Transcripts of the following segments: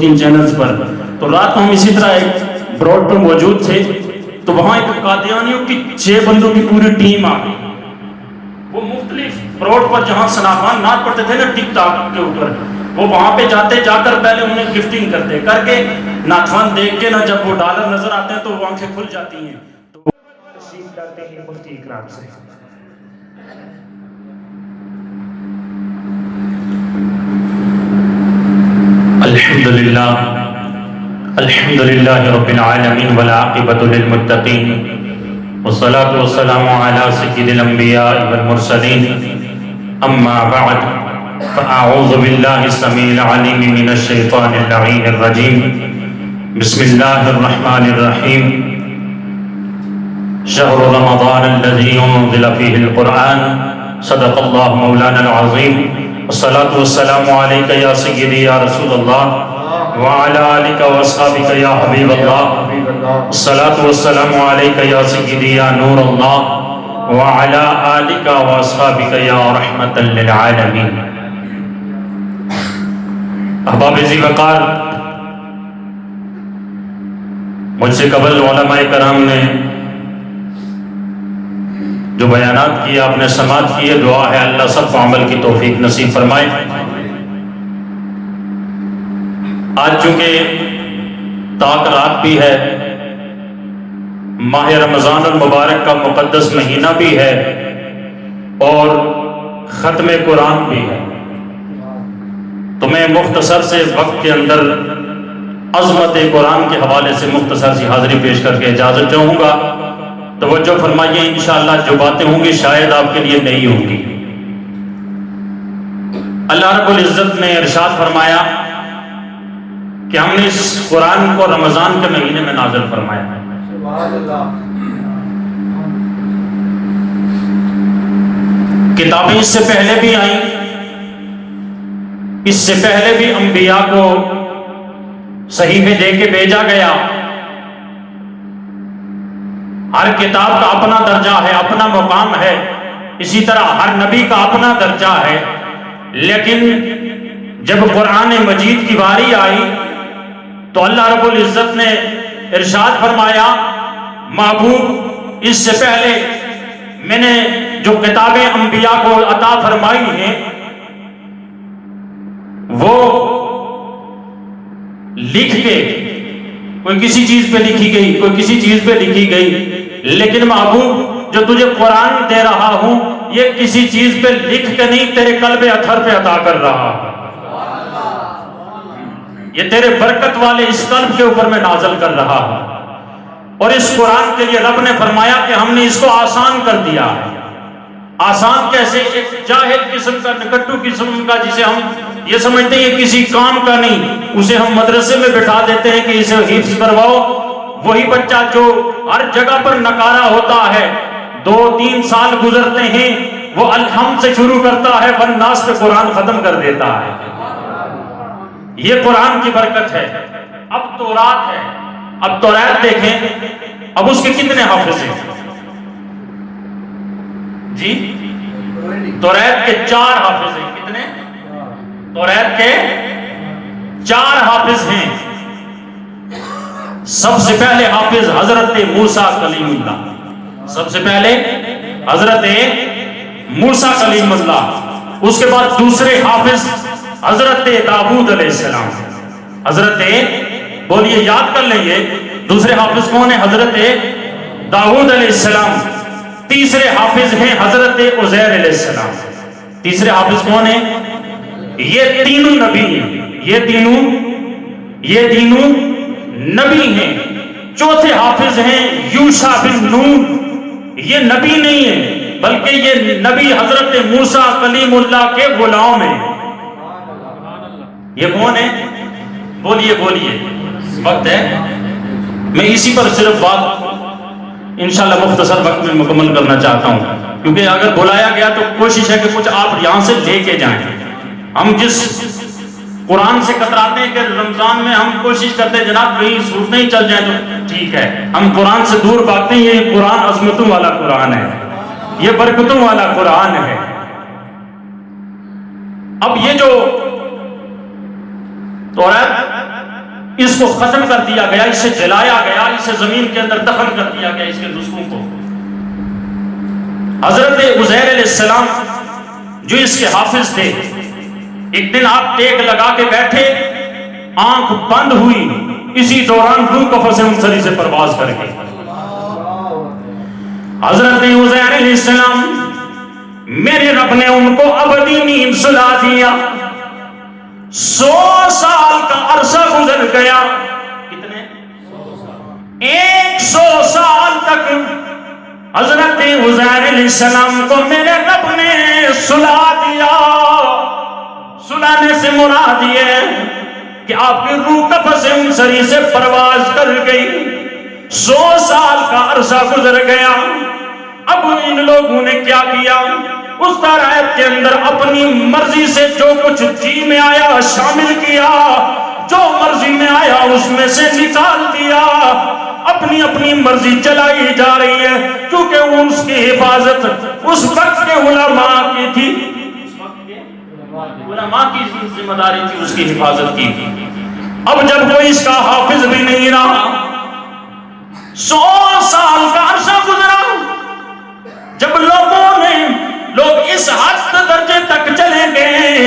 3 channels پر. تو رات کو ہم اسی طرح ایک براڈ پر موجود تھے تو وہاں ایک قادیانیوں کی 6 بندوں کی پوری ٹیم آ گئی. وہ مختلف براڈ پر جہاں سنافان نعت پڑھتے تھے نا ٹک ٹاک کے اوپر، وہ وہاں پہ جاتے جا کر پہلے انہیں گفٹنگ کرتے کر کے نعتخوان دیکھ کے نا جب وہ ڈالر نظر آتے ہیں تو وہ آنکھیں کھل جاتی ہیں. تو تشریف کرتے ہیں مفتی اکرام سے. الحمد للہ رب العالمین والعاقبۃ للمتقین والصلاة والسلام علی سید الانبیاء والمرسلین. اما بعد فاعوذ باللہ السمیع العلیم من الشیطان اللعین الرجیم. بسم اللہ الرحمن الرحیم. شہر رمضان الذی انزل فیہ القرآن. صدق اللہ مولانا العظیم. والصلاة والسلام علیکہ یا سیدی یا رسول اللہ وعلى آلك واصحابك يا حبيب الله. الصلاة والسلام عليك يا سيدي يا نور الله وعلى آلك واصحابك يا رحمة للعالمين. احباب ذی وقار، مجھ سے قبل علماء کرام نے جو بیانات کیے، آپ نے سماعت کیے، دعا ہے اللہ سب کو عمل کی توفیق نصیب فرمائے. آج چونکہ تاک رات بھی ہے، ماہ رمضان المبارک کا مقدس مہینہ بھی ہے اور ختم قرآن بھی ہے، تو میں مختصر سے وقت کے اندر عظمت قرآن کے حوالے سے مختصر سی حاضری پیش کر کے اجازت چاہوں گا. توجہ فرمائیے، انشاءاللہ جو باتیں ہوں گی شاید آپ کے لیے نئی ہوں گی. اللہ رب العزت نے ارشاد فرمایا کہ ہم نے اس قرآن کو رمضان کے مہینے میں نازل فرمایا ہے. کتابیں اس سے پہلے بھی آئیں، اس سے پہلے بھی انبیاء کو صحیفے دے کے بھیجا گیا. ہر کتاب کا اپنا درجہ ہے، اپنا مقام ہے. اسی طرح ہر نبی کا اپنا درجہ ہے. لیکن جب قرآن مجید کی باری آئی تو اللہ رب العزت نے ارشاد فرمایا، محبوب اس سے پہلے میں نے جو کتابیں انبیاء کو عطا فرمائی ہیں وہ لکھ کے، کوئی کسی چیز پہ لکھی گئی، کوئی کسی چیز پہ لکھی گئی، لیکن محبوب جو تجھے قرآن دے رہا ہوں یہ کسی چیز پہ لکھ کے نہیں، تیرے قلب اطہر پہ عطا کر رہا ہوں. یہ تیرے برکت والے اس قلب کے اوپر میں نازل کر رہا ہوں. اور اس قرآن کے لیے رب نے فرمایا کہ ہم نے اس کو آسان کر دیا ہے. آسان کیسے؟ ایک جاہل قسم کا، نکٹو قسم کا، جسے ہم یہ سمجھتے ہیں یہ کسی کام کا نہیں، اسے ہم مدرسے میں بٹھا دیتے ہیں کہ اسے حفظ کرواؤ. وہی بچہ جو ہر جگہ پر نکارا ہوتا ہے، 2-3 سال گزرتے ہیں، وہ الحمد سے شروع کرتا ہے، والناس پہ قرآن ختم کر دیتا ہے. یہ قرآن کی برکت ہے. اب تورات ہے، اب تورات دیکھیں، اب اس کے کتنے حافظ ہیں جی؟ تورات کے 4 حافظ ہیں. کتنے؟ تورات کے 4 حافظ ہیں. سب سے پہلے حافظ حضرت موسیٰ کلیم اللہ، سب سے پہلے حضرت موسیٰ کلیم اللہ. اس کے بعد دوسرے حافظ حضرت داؤد علیہ السلام. حضرت، بولیے یاد کر لیں، یہ دوسرے حافظ کون ہیں؟ حضرت داؤد علیہ السلام. تیسرے حافظ ہیں حضرت عزیر علیہ السلام. تیسرے حافظ کون ہیں؟ یہ تینوں نبی ہیں، یہ تینوں نبی ہیں. چوتھے حافظ ہیں یوشع بن نون. یہ نبی نہیں ہے بلکہ یہ نبی حضرت موسیٰ کلیم اللہ کے غلام ہیں. یہ کون ہے؟ بولیے، وقت ہے. میں اسی پر صرف بات انشاءاللہ مختصر وقت میں مکمل کرنا چاہتا ہوں، کیونکہ اگر بلایا گیا تو کوشش ہے کہ کچھ آپ یہاں سے لے کے جائیں. ہم جس قرآن سے کتراتے ہیں کہ رمضان میں ہم کوشش کرتے ہیں جناب کہیں صورتیں ہی چل جائیں تو ٹھیک ہے، ہم قرآن سے دور بھاگتے ہیں. یہ قرآن عظمتوں والا قرآن ہے، یہ برکتوں والا قرآن ہے. اب یہ جو تورات اس کو ختم کر دیا گیا، اسے جلایا گیا، اسے زمین کے اندر دفن کر دیا گیا اس کے جسموں کو۔ حضرت عزیر علیہ السلام جو اس کے حافظ تھے، ایک دن آپ ٹیک لگا کے بیٹھے، آنکھ بند ہوئی، اسی دوران روح قفس منصری سے پرواز کر گئی۔ حضرت عزیر علیہ السلام، میرے رب نے ان کو ابدی نیند سلا دیا۔ 100 سال کا عرصہ گزر گیا۔ کتنے؟ 100 سال تک حضرت عزیر علیہ السلام کو میرے رب نے سلا دیا۔ سلانے سے مراد یہ کہ آپ کی روح قفس منصری سے پرواز کر گئی۔ 100 سال کا عرصہ گزر گیا۔ اب ان لوگوں نے کیا کیا؟ اس ترائب کے اندر اپنی مرضی سے جو کچھ جی میں آیا شامل کیا، جو مرضی میں آیا اس میں سے نکال دیا، اپنی اپنی مرضی چلائی جا رہی ہے، کیونکہ اس کی حفاظت اس وقت کے علماء کی تھی، علماء کی ذمہ داری تھی اس کی حفاظت کی۔ اب جب کوئی اس کا حافظ بھی نہیں رہا، 100 سال کا عرصہ گزرا، جب لوگ اس حد درجے تک چلے گئے،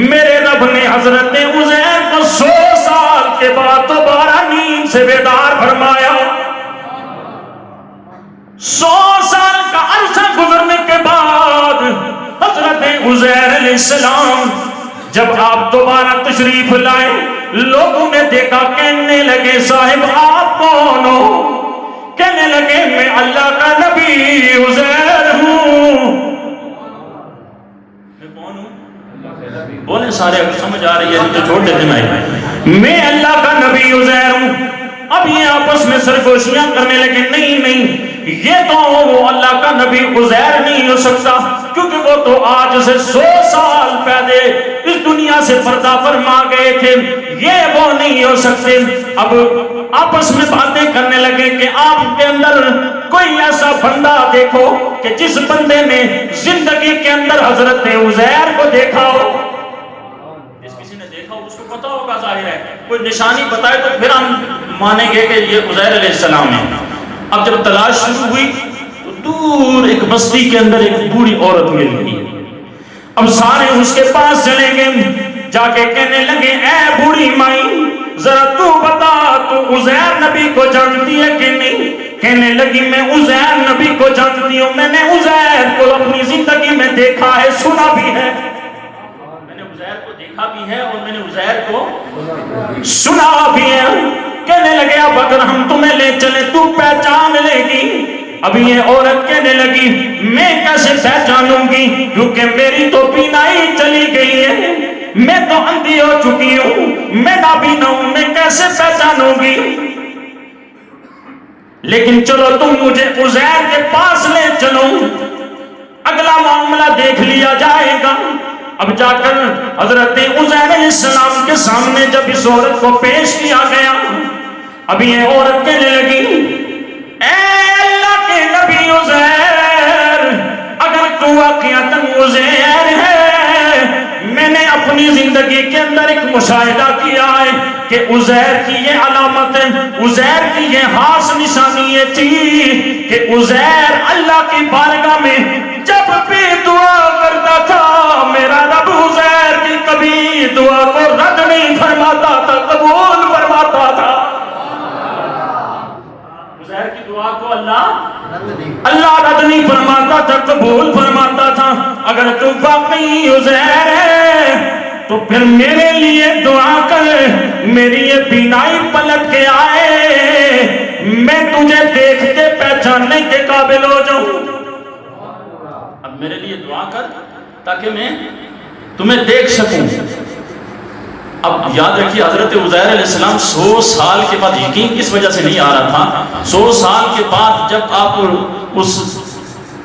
میرے رب نے حضرت عزیر کو 100 سال کے بعد دوبارہ نیند سے بیدار فرمایا۔ 100 سال کا عرصہ گزرنے کے بعد حضرت عزیر علیہ السلام جب آپ دوبارہ تشریف لائے، لوگوں نے دیکھا، کہنے لگے صاحب آپ کون ہو؟ کہنے لگے میں اللہ کا نبی عزیر ہوں۔ میں کون ہوں؟ بولے سارے، اگر سمجھ آ رہی ہے تو چھوڑ دیتے میں اللہ کا نبی عزیر ہوں۔ اب یہ آپس میں سرگوشیاں کرنے لگے، نہیں یہ تو وہ اللہ کا نبی عزیر نہیں ہو سکتا، کیونکہ وہ تو آج سے 100 سال پہلے اس دنیا سے پردہ فرما گئے تھے، یہ وہ نہیں ہو سکتے۔ اب آپس میں باتیں کرنے لگے کہ آپ کے اندر کوئی ایسا بندہ دیکھو کہ جس بندے نے زندگی کے اندر حضرت عزیر کو دیکھا ہو۔ جس کسی نے دیکھا ہو اس کو پتا ہوگا، ظاہر ہے کوئی نشانی بتائے تو پھر ہم مانیں گے کہ یہ عزیر علیہ السلام ہے۔ اب جب تلاش شروع ہوئی تو دور ایک بستی کے اندر ایک بوڑھی عورت مل گئی۔ اب سارے اس کے پاس چلے گئے، جا کے کہنے لگے اے بوڑھی مائی، ذرا تو بتا تو عزیر نبی کو جانتی ہے کہ نہیں؟ کہنے لگی میں عزیر نبی کو جانتی ہوں، میں نے عزیر کو اپنی زندگی میں دیکھا ہے، سنا بھی ہے، میں نے عزیر کو دیکھا بھی ہے اور میں نے عزیر کو سنا بھی ہے۔ کہنے لگے اب اگر ہم تمہیں لے چلیں تو پہچان لے گی؟ اب یہ عورت کہنے لگی میں کیسے پہچانوں گی، کیونکہ میری تو بینائی چلی گئی ہے، میں تو اندھی ہو چکی ہوں، میں نابینا ہوں، میں کیسے پہچانوں گی؟ لیکن چلو تم مجھے عزیر کے پاس لے چلو، اگلا معاملہ دیکھ لیا جائے گا۔ اب جا کر حضرت عزیر علیہ السلام کے سامنے جب اس عورت کو پیش کیا گیا، اب یہ عورت کہنے لگی اے اللہ کے نبی عزیر، اگر تو واقعتاً عزیر ہے، میں نے اپنی زندگی کے اندر ایک مشاہدہ کیا ہے کہ عزیر کی یہ علامت ہے، عزیر کی یہ خاص نشانی یہ تھی کہ عزیر اللہ کی بارگاہ میں جب بھی دعا کرتا تھا، میرا رب عزیر کی کبھی دعا کو رد نہیں فرماتا تھا، قبول فرماتا تھا۔ عزیر کی دعا کو اللہ رد نہیں فرماتا تھا، قبول فرماتا تھا۔ اگر تو واقعی عزیر ہے تو پھر میرے لیے دعا کر، میری یہ بینائی پلٹ کے آئے، میں تجھے دیکھ کے پہچاننے کے قابل ہو جاؤں۔ اب میرے لیے دعا کر تاکہ میں تمہیں دیکھ سکوں۔ اب یاد رکھیے حضرت عزیر علیہ السلام 100 سال کے بعد، یقین کس وجہ سے نہیں آ رہا تھا، 100 سال کے بعد جب آپ اس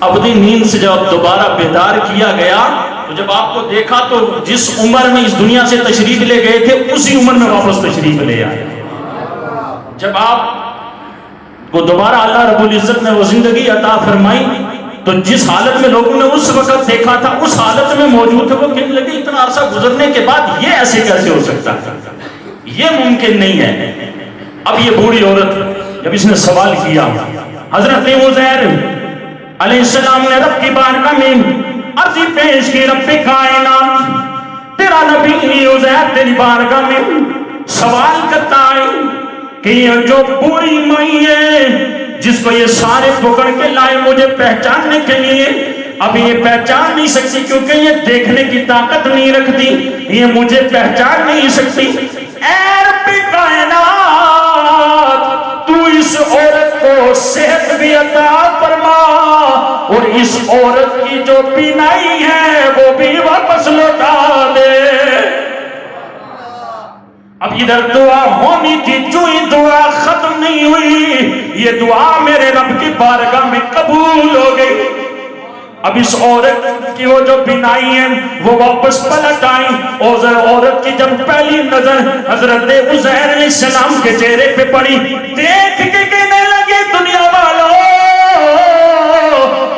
ابدی نیند سے جب دوبارہ بیدار کیا گیا تو جب آپ کو دیکھا تو جس عمر میں اس دنیا سے تشریف لے گئے تھے اسی عمر میں واپس تشریف لے آئے۔ جب آپ کو دوبارہ اللہ رب العزت نے وہ زندگی عطا فرمائی تو جس حالت میں لوگوں نے اس وقت دیکھا تھا اس حالت میں موجود تھے، وہ کہنے لگے اتنا عرصہ گزرنے کے بعد یہ ایسے کیسے ہو سکتا ہے، یہ ممکن نہیں ہے۔ اب یہ بوڑھی عورت جب اس نے سوال کیا، حضرت عزیر علیہ السلام نے رب کی بارگاہ میں عرضی پیش کی، رب کائنات تیرا نبی عزیر تیری بارگاہ میں سوال کرتا ہے کہ یہ جو بوڑھی مائی ہے جس کو یہ سارے پکڑ کے لائے مجھے پہچاننے کے لیے، اب یہ پہچان نہیں سکتی کیونکہ یہ دیکھنے کی طاقت نہیں رکھتی، یہ مجھے پہچان نہیں سکتی۔ اے رب کائنات تو اس عورت کو صحت بھی عطا فرما اور اس عورت کی جو بینائی ہے وہ بھی واپس لوٹا دے۔ اب ادھر دعا ہونی تھی، جو ہی دعا ختم نہیں ہوئی یہ دعا میرے رب کی بارگاہ میں قبول ہو گئی۔ اب اس عورت کی وہ جو بینائی ہے وہ واپس پلٹ آئی۔ عورت کی جب پہلی نظر حضرت عزیر علیہ السلام کے چہرے پہ پڑی، دیکھ کے کہنے لگے دنیا والوں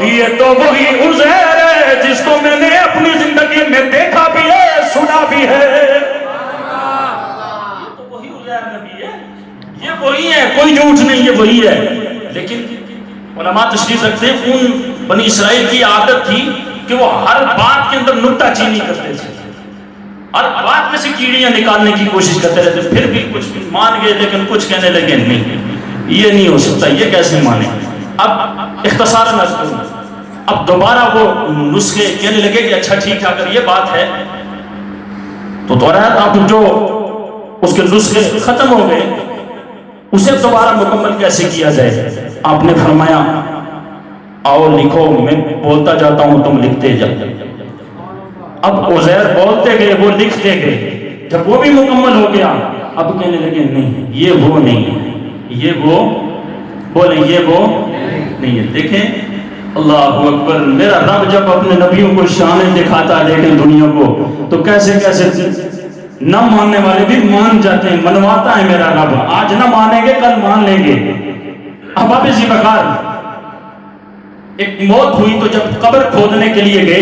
یہ تو وہی عزیر ہے جس کو میں نے اپنی زندگی میں دیکھا بھی ہے، سنا بھی ہے۔ یہ تو وہی عزیر نبی ہے، یہ وہی ہے، کوئی جھوٹ نہیں، یہ وہی ہے۔ لیکن علماء تشریح رکھتے ہیں ان بنی اسرائیل کی عادت تھی کہ وہ ہر بات کے اندر نکتہ چینی کرتے تھے، ہر بات میں سے کیڑیاں نکالنے کی کوشش کرتے رہتے، پھر بھی کچھ مان گئے لیکن کچھ کہنے لگے نہیں یہ نہیں ہو سکتا، یہ کیسے مانے۔ اب اختصاراً عرض کروں، اب دوبارہ وہ نسخے کہنے لگے کہ اچھا ٹھیک ہے اگر یہ بات ہے تو توریت اب جو اس کے نسخے ختم ہو گئے اسے دوبارہ مکمل کیسے کیا جائے۔ آپ نے فرمایا آؤ لکھو، میں بولتا جاتا ہوں تم لکھتے جاؤ۔ اب عزیر بولتے گئے وہ لکھتے گئے، جب وہ بھی مکمل ہو گیا اب کہنے لگے نہیں یہ وہ نہیں ہے، یہ وہ بولیں یہ وہ نہیں ہے۔ دیکھیں اللہ اکبر، میرا رب جب اپنے نبیوں کو شانیں دکھاتا ہے دیکھیں دنیا کو تو کیسے کیسے نہ ماننے والے بھی مان جاتے ہیں، منواتا ہے میرا رب، آج نہ مانیں گے کل مان لیں گے۔ اب آپ اسی بکار ایک موت ہوئی تو جب قبر کھودنے کے لیے گئے،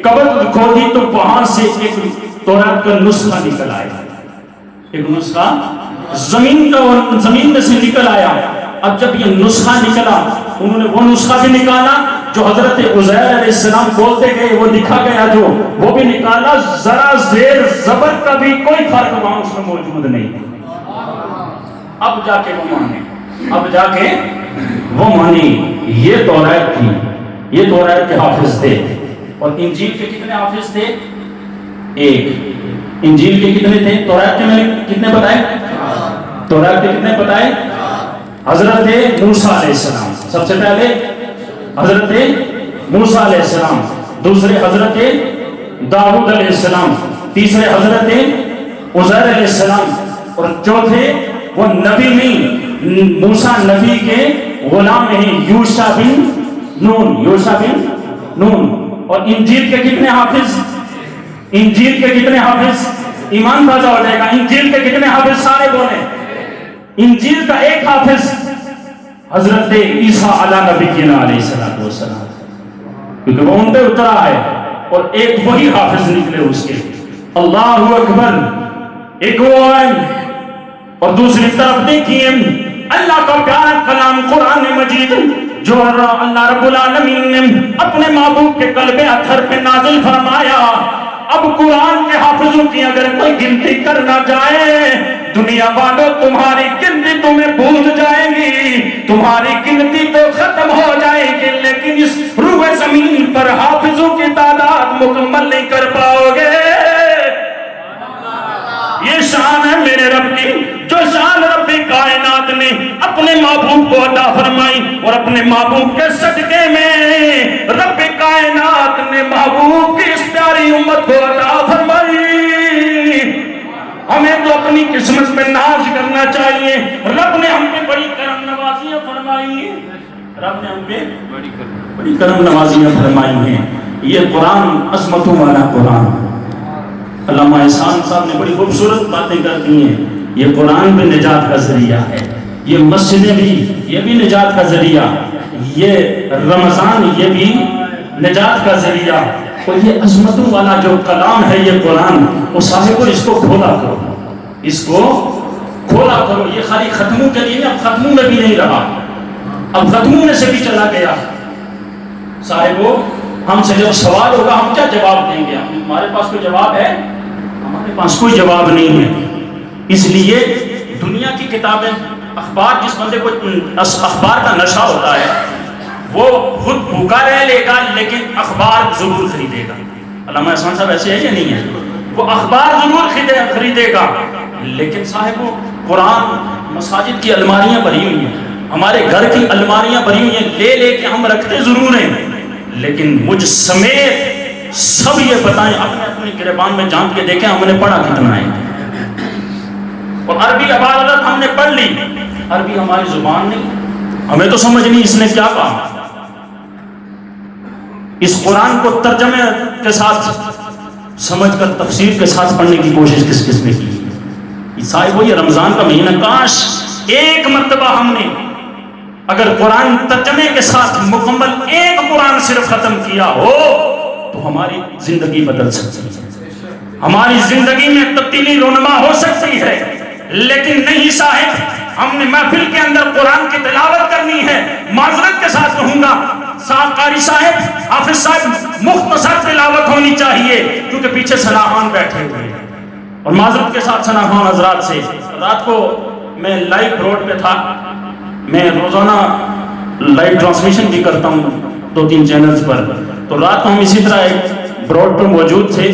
قبر کھودی تو وہاں سے ایک توریت کا نسخہ نکل آیا، ایک نسخہ زمین میں سے نکل آیا۔ اب جب یہ نسخہ نکلا انہوں نے وہ نسخہ بھی نکالا جو حضرت عزیر علیہ السلام بولتے گئے، وہ لکھا گیا جو وہ بھی نکالا، ذرا زیر زبر کا بھی کوئی فرق وہاں اس میں موجود نہیں۔ اب جا کے وہ مانے، اب جا کے وہ مانی۔ یہ توریت تھی، یہ توریت کے حافظ تھے۔ اور انجیل کے کتنے حافظ تھے؟ ایک۔ انجیل کے کتنے تھے؟ توریت کے میں نے کتنے بتائے؟ توریت کے کتنے بتائے؟ حضرت موسیٰ علیہ السلام، سب سے پہلے حضرت موسیٰ علیہ السلام، دوسرے حضرت داؤد علیہ السلام، تیسرے حضرت عزیر علیہ السلام، اور چوتھے وہ نبی نہیں، موسیٰ نبی کے غلام ہیں، یوشع بن نون، یوشع بن نون۔ اور انجیل کے کتنے حافظ؟ انجیل کے کتنے حافظ؟ ایمان تازہ ہو جائے گا، انجیل کے کتنے حافظ سارے بولیں؟ انجیل کا ایک حافظ حضرت عیسیٰ علیہ نبی علیہ السلام، کیونکہ وہ ان پہ اترا ہے، اور ایک وہی حافظ نکلے اس کے۔ اللہ اکبر، ایک وہ ہے، اور دوسری طرف دیکھیے اللہ کا پیارا کلام قرآن مجید جو اللہ رب العالمین نے اپنے محبوب کے قلب اطہر پہ نازل فرمایا۔ اب قرآن کے حافظوں کی اگر کوئی گنتی کرنا جائے، دنیا والوں تمہاری گنتی تمہیں بھول جائے گی، تمہاری گنتی تو ختم ہو جائے گی، لیکن اس روح زمین پر حافظوں کی تعداد مکمل نہیں کر پاؤ گے۔ یہ شان ہے میرے رب کی، جو شان رب کائنات نے اپنے محبوب کو عطا فرمائی، اور اپنے محبوب کے صدقے میں رب کائنات نے محبوب کی اس پیاری امت کو عطا فرمائی۔ ہمیں تو اپنی قسمت میں ناز کرنا چاہیے، رب نے ہم پہ بڑی کرم نوازیاں فرمائی ہیں، رب نے ہم پہ بڑی کرم نوازیاں فرمائی ہیں۔ یہ قرآن عظمتوں والا قرآن، علامہ احسان صاحب نے بڑی خوبصورت باتیں کر دی ہیں۔ یہ قرآن بھی نجات کا ذریعہ ہے، یہ مسجدیں بھی، یہ بھی نجات کا ذریعہ، یہ رمضان یہ بھی نجات کا ذریعہ، اور یہ عظمتوں والا جو کلام ہے یہ قرآن، وہ صاحب اس کو کھولا کرو، اس کو کھولا کرو. یہ خالی ختموں کے لیے، اب ختموں میں بھی نہیں رہا، اب ختموں میں سے بھی چلا گیا. صاحبو ہم سے جب سوال ہوگا ہم کیا جواب دیں گے؟ ہمارے پاس کوئی جواب ہے؟ ہمارے پاس کوئی جواب نہیں ہے. اس لیے دنیا کی کتابیں، اخبار، جس بندے کو اخبار کا نشہ ہوتا ہے وہ خود بھوکا رہ لے گا لیکن اخبار ضرور خریدے گا. علامہ احسان صاحب ایسے ہے یا نہیں ہے؟ وہ اخبار ضرور خریدے گا لیکن صاحب قرآن، مساجد کی الماریاں بھری ہوئی ہیں، ہمارے گھر کی الماریاں بھری ہوئی ہیں، لے لے کے ہم رکھتے ضرور ہیں لیکن مجھ سمیت سب یہ بتائیں، اپنے اپنے گریبان میں جانچ کے دیکھیں ہم نے پڑھا کتنا ہے. اور عربی عبارت ہم نے پڑھ لی، عربی ہماری زبان نہیں، ہمیں تو سمجھ نہیں اس نے کیا کہا. اس قرآن کو ترجمے کے ساتھ سمجھ کر تفسیر کے ساتھ پڑھنے کی کوشش کس کس نے کی؟ صاحب یہ رمضان کا مہینہ، کاش ایک مرتبہ ہم نے اگر قرآن ترجمے کے ساتھ مکمل ایک قرآن صرف ختم کیا ہو تو ہماری زندگی بدل سکتی ہے، ہماری زندگی میں تبدیلی رونما ہو سکتی ہے. لیکن نہیں صاحب، ہم نے محفل کے اندر قرآن کی تلاوت کرنی ہے. معذرت کے ساتھ کہوں گا قاری صاحب، حافظ صاحب، مختصر تلاوت ہونی چاہیے کیونکہ پیچھے ثناخان بیٹھے ہوئے ہیں. اور معذرت کے ساتھ ثناخان حضرات سے، رات کو میں لائیو روڈ پہ تھا، میں روزانہ لائیو ٹرانسمیشن بھی کرتا ہوں 2-3 چینلز پر. تو رات کو ہم اسی طرح ایک بروڈ پر موجود تھے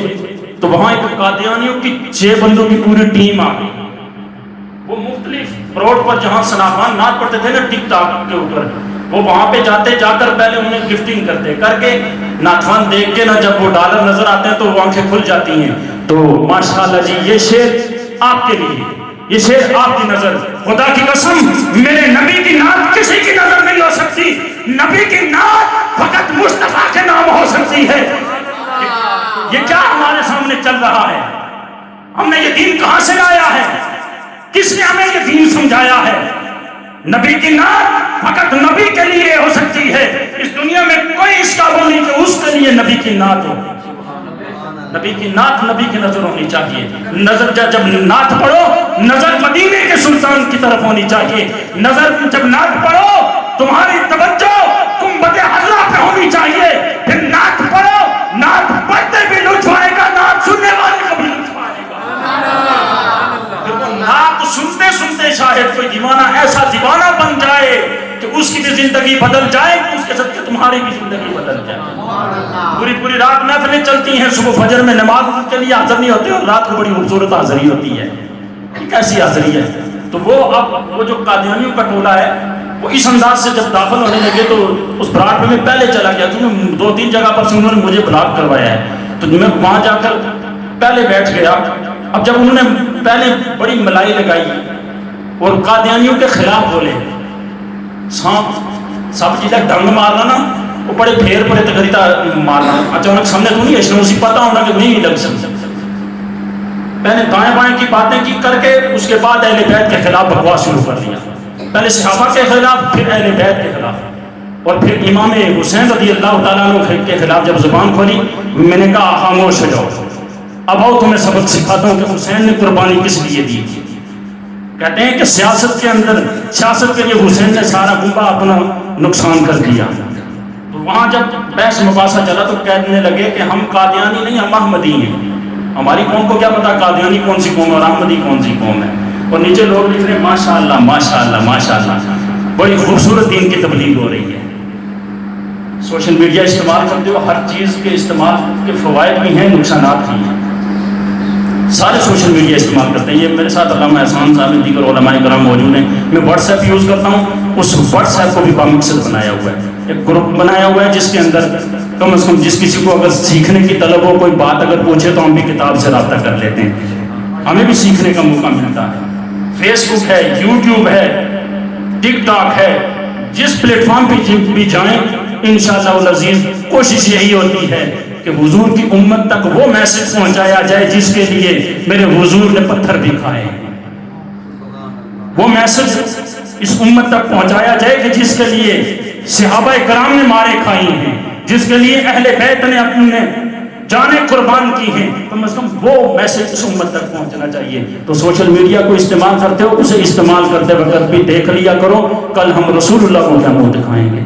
تو وہاں ایک قادیانیوں کی 6 بندوں کی پوری ٹیم آ گئی. وہ مختلف بروڈ پر جہاں ثناخان نعت پڑھتے تھے نا ٹک ٹاک کے اوپر، وہ وہاں پہ جاتے، جا کر پہلے انہیں گفٹنگ کرتے، کر کے نعت خوان دیکھ کے نا جب وہ ڈالر نظر آتے ہیں تو وہ آنکھیں کھل جاتی ہیں. تو ماشاءاللہ جی یہ شعر آپ کے لیے، یہ شعر آپ کی نظر، خدا کی قسم میرے نبی کی نعت کسی کی نظر نہیں ہو سکتی. نبی کی نعت فقط مصطفیٰ کے نام ہو سکتی ہے. یہ کیا ہمارے سامنے چل رہا ہے؟ ہم نے یہ دین کہاں سے لایا ہے؟ کس نے ہمیں یہ دین سمجھایا ہے؟ نبی کی نعت فقط نبی کے لیے ہو سکتی ہے. اس دنیا میں کوئی اس قابل نہیں کہ اس کے لیے نبی کی نعت ہو. نبی کی نعت نبی کی نظر ہونی چاہیے. نظر جب نعت پڑھو نظر مدینے کے سلطان کی طرف ہونی چاہیے. نظر جب نعت پڑھو تمہاری توجہ گنبد حضرا پہ ہونی چاہیے. پھر نعت پڑھو، نعت پڑھتے بھی لطف آئے گا، نعت سننے والے کو بھی لطف آئے گا. نعت سنتے سنتے شاید کوئی دیوانہ ایسا دیوانہ بن جائے کہ اس کی بھی زندگی بدل جائے، اس کے صدقے تمہاری بھی زندگی بدل جائے. پوری رات محفلیں چلتی ہیں، صبح فجر میں نماز کے لیے حاضر نہیں ہوتے اور رات کو بڑی خوبصورت حاضری ہوتی ہے. کیسی حاضری ہے؟ تو وہ جو قادیانیوں کا ٹولہ ہے وہ اس انداز سے جب داخل ہونے لگے تو اس براٹ میں پہلے چلا گیا کیونکہ 2-3 جگہ پر سے انہوں نے مجھے بلاک کروایا ہے. تو میں وہاں جا کر پہلے بیٹھ گیا. اب جب انہوں نے پہلے بڑی ملائی لگائی اور قادیانیوں کے خلاف بولے، سب چیزیں ڈنگ مارنا نا، وہ بڑے پھیر پڑے تقریتا مارنا، اچانک سامنے تو نہیں ہے، اسی پتہ ہونا کہ نہیں لگ سکتا. پہلے دائیں بائیں کی باتیں کی کر کے اس کے بعد اہل بیت کے خلاف بکواس شروع کر دیا. پہلے صحابہ کے خلاف، پھر اہل بیت کے خلاف، اور پھر امام حسین رضی اللہ تعالیٰ عنہ کے خلاف جب زبان کھولی میں نے کہا خاموش ہو جاؤ، اب آؤ تمہیں سبق سکھاتا ہوں کہ حسین نے قربانی کس لیے دی. کہتے ہیں کہ سیاست کے اندر، سیاست کے لیے حسین نے سارا گنبا اپنا نقصان کر دیا. تو وہاں جب بحث مباحثہ چلا تو کہنے لگے کہ ہم قادیانی نہیں، ہم احمدی ہیں. ہماری قوم کو کیا پتا قادیانی کون سی قوم ہے اور احمدی کون سی قوم ہے. اور نیچے لوگ لکھ رہے ہیں ماشاءاللہ ماشاءاللہ ماشاءاللہ، بڑی خوبصورت دین کی تبلیغ ہو رہی ہے. سوشل میڈیا استعمال کرتے ہو، ہر چیز کے استعمال کے فوائد بھی ہیں، نقصانات بھی ہیں. سارے سوشل میڈیا استعمال کرتے ہیں. یہ میرے ساتھ علامہ احسان صاحب دیگر علماء کرام موجود ہیں. میں واٹس ایپ یوز کرتا ہوں، اس واٹس ایپ کو بھی بامقصد بنایا ہوا ہے، ایک گروپ بنایا ہوا ہے جس کے اندر کم از کم جس کسی کو اگر سیکھنے کی طلب ہو، کوئی بات اگر پوچھے تو ہم بھی کتاب سے رابطہ کر لیتے ہیں، ہمیں بھی سیکھنے کا موقع ملتا ہے. فیس بک ہے، یوٹیوب ہے، ٹک ٹاک ہے، جس پلیٹ فارم پہ بھی جائیں انشاءاللہ العزیز کوشش یہی ہوتی ہے کہ حضور کی امت تک وہ میسج پہنچایا جائے جس کے لیے میرے حضور نے پتھر بھی کھائے. وہ میسج اس امت تک پہنچایا جائے کہ جس کے لیے صحابہ کرام نے مارے کھائی ہیں، جس کے لیے اہل بیت نے اپنے جانیں قربان کی ہیں، کم از کم وہ میسج اس امت تک پہنچنا چاہیے۔ تو سوشل میڈیا کو استعمال کرتے ہو، اسے استعمال کرتے وقت بھی دیکھ لیا کرو کل ہم رسول اللہ کو کیا منہ دکھائیں گے۔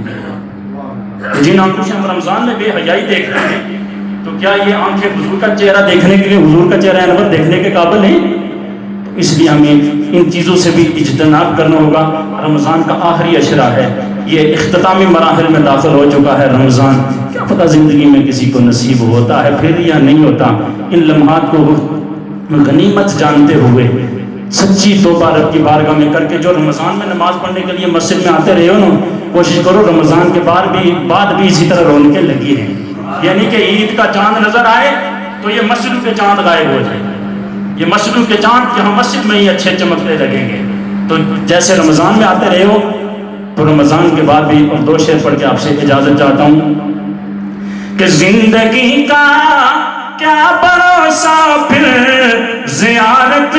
جن آنکھوں سے ہم رمضان میں بے حیائی دیکھ رہے ہیں، تو کیا یہ آنکھیں حضور کا چہرہ دیکھنے کے لیے، حضور کا چہرہ انور دیکھنے کے قابل ہیں؟ اس لیے ہمیں ان چیزوں سے بھی اجتناب کرنا ہوگا۔ رمضان کا آخری اشرہ ہے، یہ اختتامی مراحل میں داخل ہو چکا ہے رمضان، کیا پتہ زندگی میں کسی کو نصیب ہوتا ہے پھر یا نہیں ہوتا۔ ان لمحات کو غنیمت جانتے ہوئے سچی توبہ رب کی بارگاہ میں کر کے، جو رمضان میں نماز پڑھنے کے لیے مسجد میں آتے رہے ہو نا، کوشش کرو رمضان کے بعد بھی اسی طرح رونقیں لگی ہیں، یعنی کہ عید کا چاند نظر آئے تو یہ مسجد کے چاند غائب ہو جائے، یہ مسجد کے چاند یہاں مسجد میں ہی اچھے چمکنے لگیں گے۔ تو جیسے رمضان میں آتے رہے ہو تو رمضان کے بعد بھی، اور 2 شعر پڑھ کے آپ سے اجازت چاہتا ہوں کہ زندگی کا کیا بھروسہ پھر زیارت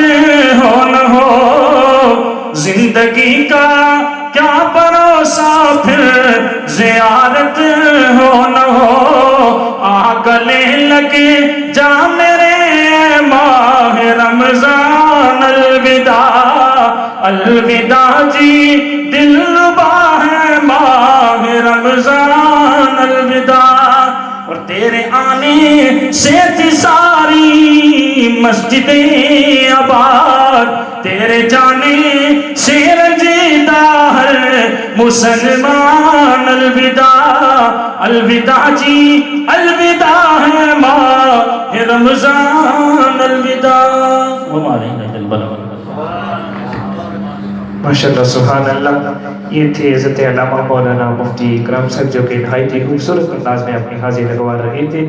ہو نہ ہو، زندگی کا کیا بھروسہ پھر زیارت ہو نہ ہو، آ گلے لگے جا میرے ماہ رمضان، الوداع الوداع جی دلربا ہے ماہ رمضان، الوداع۔ اور تیرے آنے سے تھی ساری مسجدیں آباد، تیرے جانے سے رنجیدہ ہر مسلمان، الوداع الوداع جی الوداع ہے ماہ رمضان، الوداع۔ ہمارے ماشاءاللہ سبحان اللہ۔ یہ تھے حضرت علامہ مولانا مفتی اکرم صاحب جو کہ نہایت ہی خوبصورت انداز میں اپنی حاضری لگوا رہے تھے۔